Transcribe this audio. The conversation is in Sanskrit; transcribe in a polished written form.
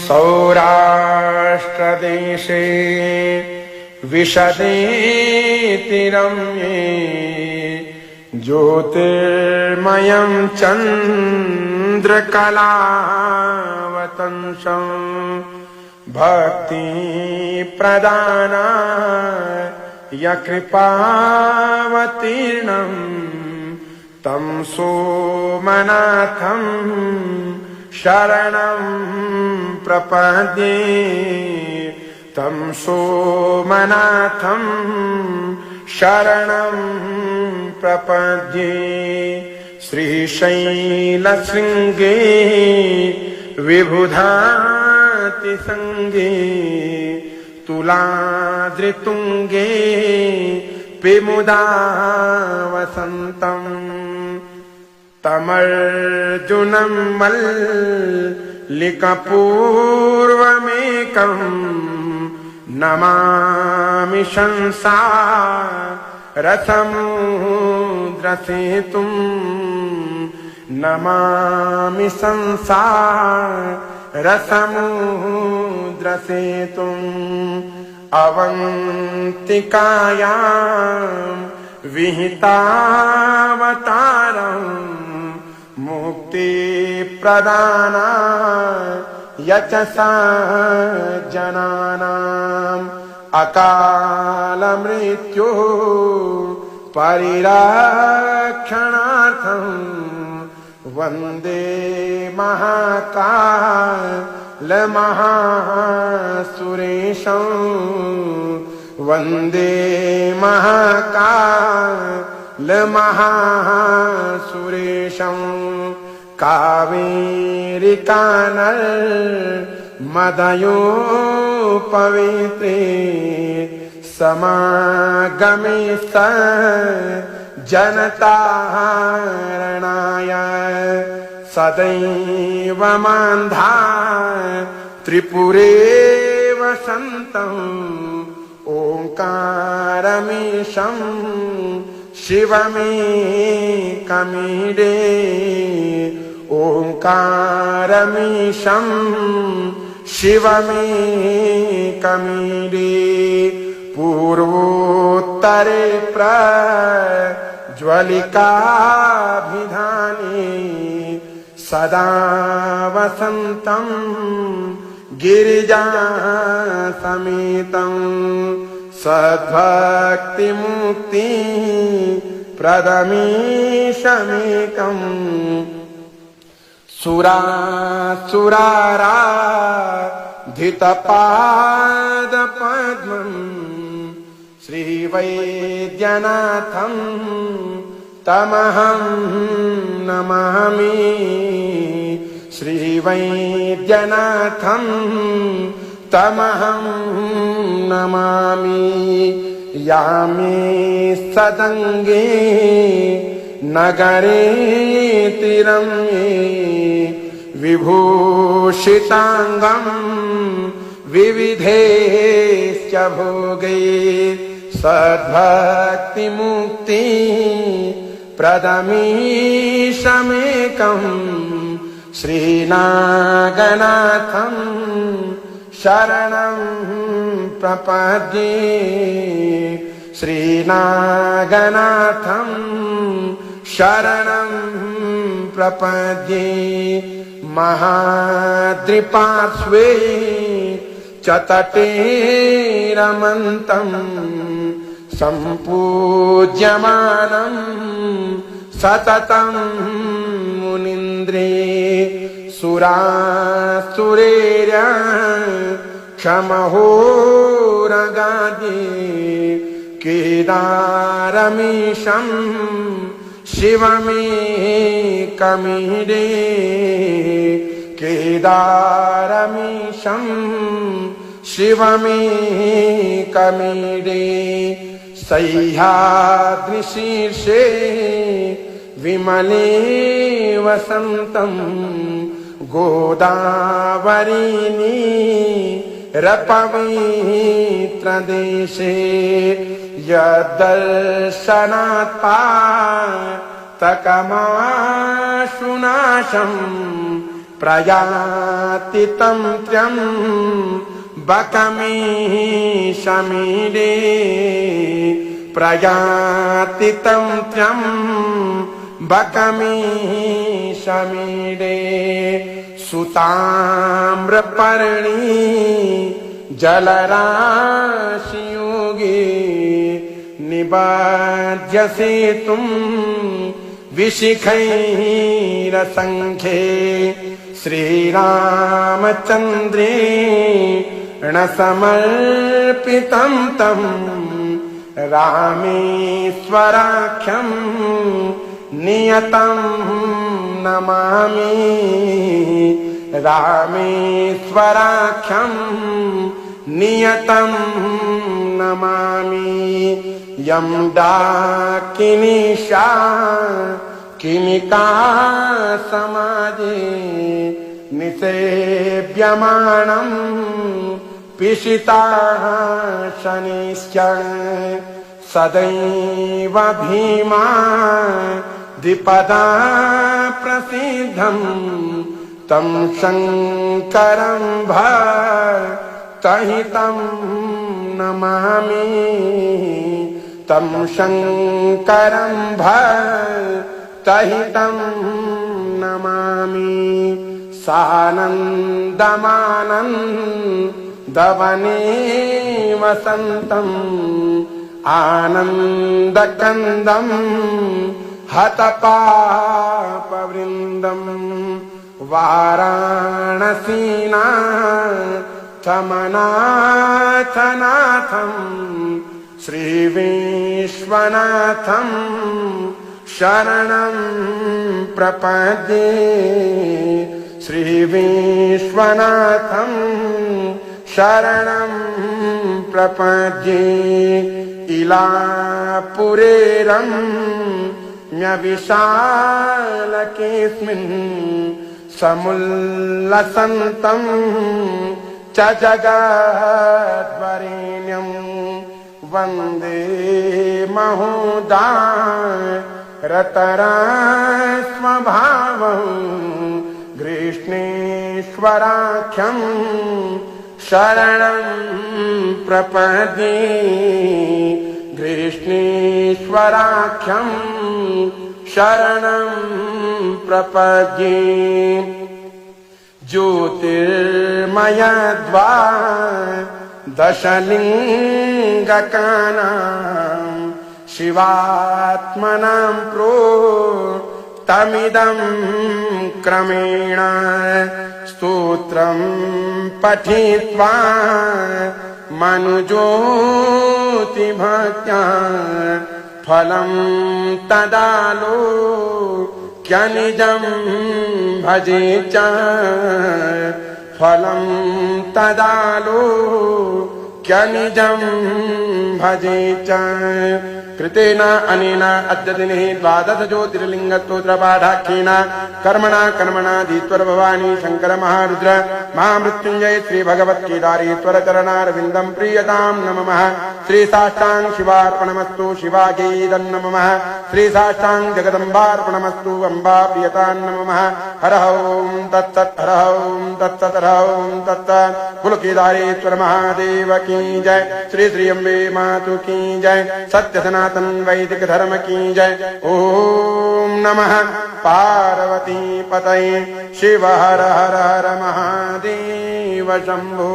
सौराष्ट्रदेशे विशदेति रम्ये ज्योतिर्मयं चन्द्रकलावतंसं भक्ति प्रदानाय कृपावतीर्णं तं सोमनाथं शरणं प्रपद्ये तं सोमनाथं शरणं प्रपद्ये। श्रीशैलशृङ्गे विबुधातिसङ्गे तुलाद्रितुङ्गे पिमुदा वसन्तम् तमर्जुनं मल्लिकपूर्वमेकं नमामि संसारसमुद्रसेतुं नमामि संसारसमुद्रसेतुम् अवन्तिकायां विहितावतारं मुक्तिप्रदानाय च सज्जनानाम् अकालमृत्योः परिरक्षणार्थं वन्दे महाकालमहासुरेशं वन्दे महाकालमहासुरेशं कावेरिकानर्मदयोपवित्रे समागमे सज्जनतारणाय सदैव मान्धाय त्रिपुरे वसन्तम् ओंकारमीशं शिवमेकमीडे ओंकारमीशं शिवमेकमीडे पूर्वोत्तरे प्रज्वलिकाभिधाने सदा वसन्तं गिरिजासमेतं सद्भक्तिमुक्ति प्रदमीशमेकम् सुरासुराराधितपादपद्मं श्रीवैद्यनाथं तमहं नमामि श्रीवैद्यनाथं तमहं नमामि। यामे सदङ्गे नगरे तिरम्ये विभूषिताङ्गं विविधेश्च भोगे सद्भक्तिमुक्ति प्रदमीशमेकं श्रीनागनाथं शरणं प्रपद्ये श्रीनागनाथं शरणं प्रपद्ये। महाद्रिपार्श्वे च तटे रमन्तं सम्पूज्यमानं सततं मुनीन्द्रे सुरासुरेर्य क्षमहोरगादि केदारमीशं शिवमेकमीडे केदारमीशं शिवमेकमीडे। सह्याद्रिशीर्षे विमले वसन्तं गोदावरीनी रपवित्रदेशे यद्दर्शनात् तकमाशुनाशं प्रयाति तं त्र्यम्बकमीशमीडे प्रयाति तं त्र्यम्बकमीशमीडे सुताम्रपर्णी जलराशियोगे निबध्यसे तुम विशिखैरसंख्ये श्रीरामचन्द्रेण समर्पितं तं रामेश्वराख्यं नियतं नमामि रामेश्वराख्यं नियतं नमामि यं डाकिनीशा किमिका समाजे निसेव्यमानं पिशिताः शनिश्च सदैव भीमा द्विपदा प्रसिद्धं तं शङ्करं भक्तहितं नमामि तं शङ्करं भक्तहितं नमामि सानन्दमानन्दवने वसन्तम् आनन्दकन्दं हतपापवृन्दं वाराणसीनाथमनाथनाथं श्रीविश्वनाथं शरणं प्रपद्ये श्रीविश्वनाथं शरणं प्रपद्ये इलापुरेरं न्यविशालकेऽस्मिन् समुल्लसन्तं च जगद्वरेण्यं वन्दे महोदारतरस्वभावं गृष्णेश्वराख्यं शरणं प्रपद्ये गृष्णेश्वराख्यं शरणं प्रपद्ये ज्योतिर्मयद्वादशलिङ्गकानां शिवात्मनां प्रोक्तमिदं क्रमेण स्तोत्रं पठित्वा मनुज्योतिभक्त्या फलं तदालोक्यनिजं भजे च फलं तदालोक्यनिजं भजे च कृतेन अनेन अद्य दिने द्वादश ज्योतिर्लिङ्गस्तोत्रपाठाख्येन कर्मणा धीश्वर भवानी शंकर महारुद्र महामृत्युंजय श्री भगवत्केदारेश्वर चरणारविन्दं प्रीयतां नमः श्री साष्टांग शिवार्पणमस्तु शिवागेदं नमः श्री साष्टांग जगदम्बार्पणमस्तु अम्बा प्रियतां नमः हर ओं तत्सत् हर ओं तत्सत् हर ओं तत्सत् कुलकेदारेश्वर महादेव की जय श्री श्री अम्बे मातु की जय सत्य सनातन वैदिक धर्म की जय ओम नमः पार्वती पतये शिव हर हर हर महादेव शंभो।